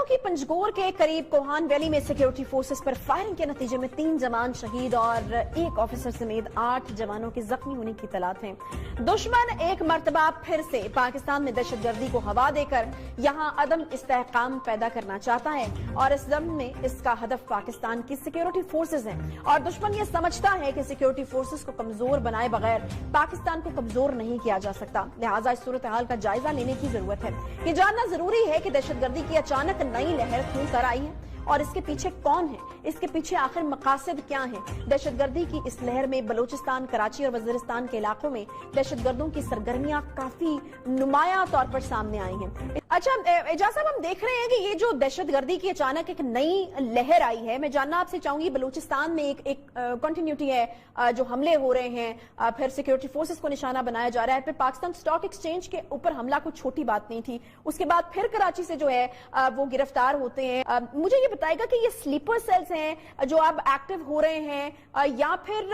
की पंजगोर के करीब कोहान वैली में सिक्योरिटी फोर्सेस पर फायरिंग के नतीजे में 3 जवान शहीद और 1 ऑफिसर समेत 8 जवानों के जख्मी होने की इत्तलात है। दुश्मन एक मर्तबा फिर से पाकिस्तान में दहशतगर्दी को हवा देकर यहां अदम इस्तेहकाम पैदा करना चाहता है और इस दम में इसका हदफ पाकिस्तान की सिक्योरिटी फोर्सेस हैं और दुश्मन ये समझता है कि सिक्योरिटी फोर्सेस को कमजोर बनाए बगैर पाकिस्तान को कमजोर नहीं किया जा सकता। लिहाजा इस सूरत हाल का जायजा लेने की जरूरत है। ये जानना जरूरी है कि दहशतगर्दी की अचानक नई लहर क्यों कर आई है और इसके पीछे कौन है, इसके पीछे आखिर मकासद क्या है। दहशतगर्दी की इस लहर में बलूचिस्तान, कराची और वजीरिस्तान के इलाकों में दहशतगर्दों की सरगर्मियां काफी नुमाया तौर पर सामने आई हैं। अच्छा एजाज साहब, हम देख रहे हैं कि ये जो दहशतगर्दी की अचानक एक नई लहर आई है, मैं जानना आपसे चाहूंगी बलूचिस्तान में एक कंटिन्यूटी है, जो हमले हो रहे हैं, फिर सिक्योरिटी फोर्सेस को निशाना बनाया जा रहा है, फिर पाकिस्तान स्टॉक एक्सचेंज के ऊपर हमला कोई छोटी बात नहीं थी, उसके बाद फिर कराची से जो है वो गिरफ्तार होते हैं। मुझे ये बताएगा कि ये स्लीपर सेल्स हैं जो अब एक्टिव हो रहे हैं या फिर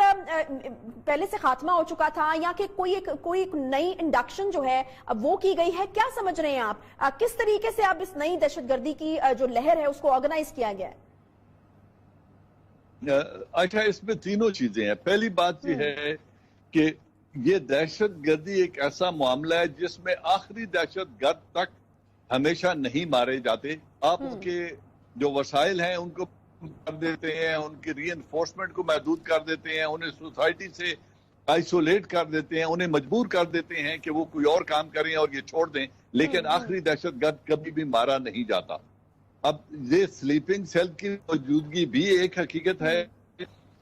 पहले से खात्मा हो चुका था या कि कोई एक नई इंडक्शन जो है वो की गई है, क्या समझ रहे हैं आप? किस तरीके से अब इस नई दहशतगर्दी की जो लहर है उसको ऑर्गेनाइज किया गया है? अच्छा, इसमें तीनों चीजें हैं। पहली बात यह है कि ये दहशतगर्दी एक ऐसा मामला है जिसमें आखिरी दहशतगर्द तक हमेशा नहीं मारे जाते। आप उनके जो वसाइल हैं उनको कर देते हैं, उनकी रीइंफोर्समेंट को महदूद कर देते हैं, उन्हें सोसाइटी से आइसोलेट कर देते हैं, उन्हें मजबूर कर देते हैं कि वो कोई और काम करें और ये छोड़ दें, लेकिन आखिरी दहशतगर्द कभी भी मारा नहीं जाता। अब ये स्लीपिंग सेल की मौजूदगी भी एक हकीकत है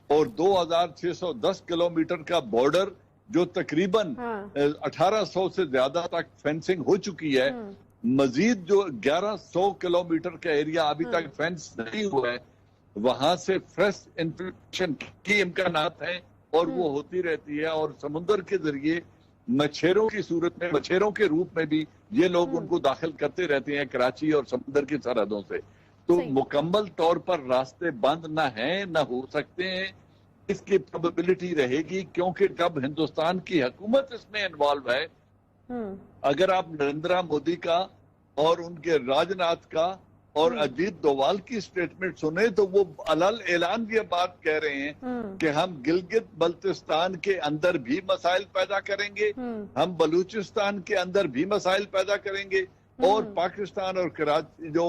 और 2610 किलोमीटर का बॉर्डर जो तकरीबन 1800 से ज्यादा तक फेंसिंग हो चुकी है, मजीद जो 1100 किलोमीटर का एरिया अभी तक फेंस नहीं हुआ है, वहां से फ्रेश इन्फेक्शन की इम्कानात है और वो होती रहती है। और समुद्र के जरिए मच्छरों की सूरत में, मच्छरों के रूप में भी ये लोग उनको दाखिल करते रहते हैं कराची और समुद्र की सरहदों से। तो मुकम्मल तौर पर रास्ते बंद ना हैं ना हो सकते हैं, इसकी प्रोबेबिलिटी रहेगी क्योंकि जब हिंदुस्तान की हुकूमत इसमें इन्वॉल्व है, अगर आप नरेंद्र मोदी का और उनके राजनाथ का और अजीत डोवाल की स्टेटमेंट सुने तो वो अलल ऐलान ये बात कह रहे हैं कि हम गिलगित बल्तिस्तान के अंदर भी मसाइल पैदा करेंगे, हम बलूचिस्तान के अंदर भी मसाइल पैदा करेंगे और पाकिस्तान और कराची जो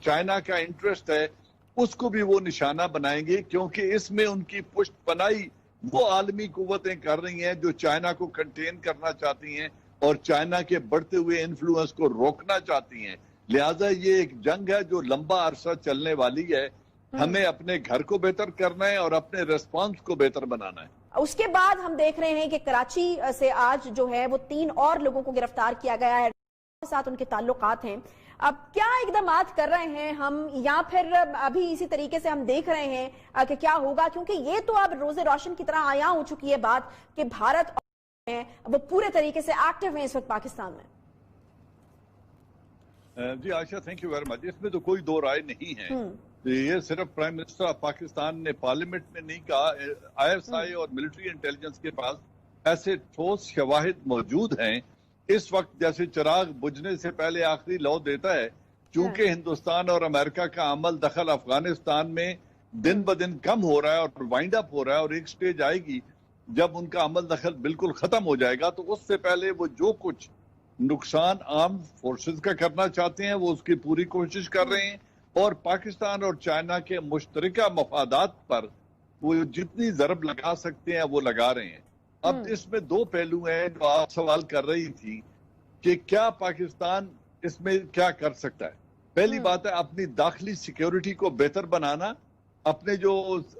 चाइना का इंटरेस्ट है उसको भी वो निशाना बनाएंगे, क्योंकि इसमें उनकी पुष्ट पनाही वो आलमी कुव्वतें कर रही हैं जो चाइना को कंटेन करना चाहती हैं और चाइना के बढ़ते हुए इन्फ्लुएंस को रोकना चाहती हैं। लिहाजा ये एक जंग है जो लंबा अरसा चलने वाली है। हमें अपने घर को बेहतर करना है और अपने रेस्पॉन्स को बेहतर बनाना है। उसके बाद हम देख रहे हैं कि कराची से आज जो है वो 3 और लोगों को गिरफ्तार किया गया है, साथ उनके ताल्लुकात हैं। अब क्या इकदामात कर रहे हैं हम या फिर अभी इसी तरीके से हम देख रहे हैं कि क्या होगा, क्योंकि ये तो अब रोजे रोशन की तरह आया हो चुकी है बात कि भारत वो पूरे तरीके से एक्टिव है इस वक्त पाकिस्तान में। जी आशा, थैंक यू वेरी मच। इसमें तो कोई दो राय नहीं है। ये सिर्फ प्राइम मिनिस्टर ऑफ पाकिस्तान ने पार्लियामेंट में नहीं कहा, ISI और मिलिट्री इंटेलिजेंस के पास ऐसे ठोस शवाहिद मौजूद हैं। इस वक्त जैसे चिराग बुझने से पहले आखिरी लौ देता है, चूंकि हिंदुस्तान और अमेरिका का अमल दखल अफगानिस्तान में दिन ब दिन कम हो रहा है और वाइंड अप हो रहा है और एक स्टेज आएगी जब उनका अमल दखल बिल्कुल खत्म हो जाएगा, तो उससे पहले वो जो कुछ नुकसान आर्म फोर्सेस का करना चाहते हैं वो उसकी पूरी कोशिश कर रहे हैं और पाकिस्तान और चाइना के मुश्तरका मफादात पर वो जितनी ज़रब लगा सकते हैं वो लगा रहे हैं। अब इसमें 2 पहलू हैं जो आप सवाल कर रही थी कि क्या पाकिस्तान इसमें क्या कर सकता है। पहली बात है अपनी दाखिली सिक्योरिटी को बेहतर बनाना, अपने जो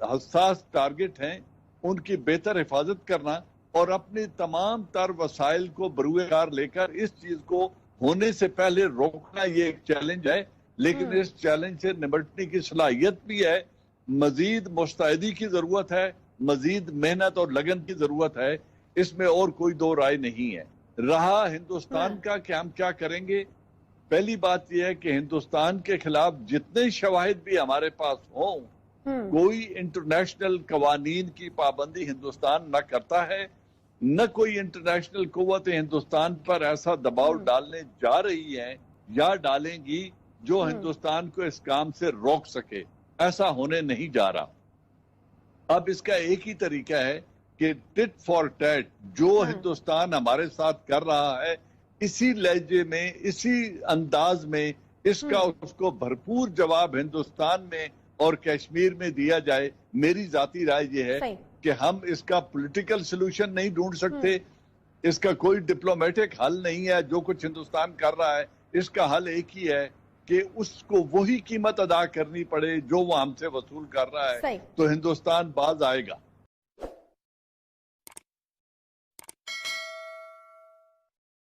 हसास टारगेट हैं उनकी बेहतर हिफाजत करना और अपने तमाम तर वसाइल को बरूएकार लेकर इस चीज को होने से पहले रोकना, ये एक चैलेंज है। लेकिन इस चैलेंज से निपटने की सलाहियत भी है, मजीद मुस्तैदी की जरूरत है, मजीद मेहनत और लगन की जरूरत है, इसमें और कोई दो राय नहीं है। रहा हिंदुस्तान का कि हम क्या करेंगे, पहली बात यह है कि हिंदुस्तान के खिलाफ जितने शवाहिद भी हमारे पास हों, कोई इंटरनेशनल कवानीन की पाबंदी हिंदुस्तान न करता है, न कोई इंटरनेशनल कुव्वतें हिंदुस्तान पर ऐसा दबाव डालने जा रही हैं या डालेंगी जो हिंदुस्तान को इस काम से रोक सके। ऐसा होने नहीं जा रहा। अब इसका एक ही तरीका है कि टिट फॉर टैट जो हिंदुस्तान हमारे साथ कर रहा है, इसी लहजे में, इसी अंदाज में इसका उसको भरपूर जवाब हिंदुस्तान में और कश्मीर में दिया जाए। मेरी जाती राय ये है कि हम इसका पॉलिटिकल सलूशन नहीं ढूंढ सकते, इसका कोई डिप्लोमेटिक हल नहीं है। जो कुछ हिंदुस्तान कर रहा है, इसका हल एक ही है कि उसको वही कीमत अदा करनी पड़े जो वो हमसे वसूल कर रहा है, तो हिंदुस्तान बाज आएगा।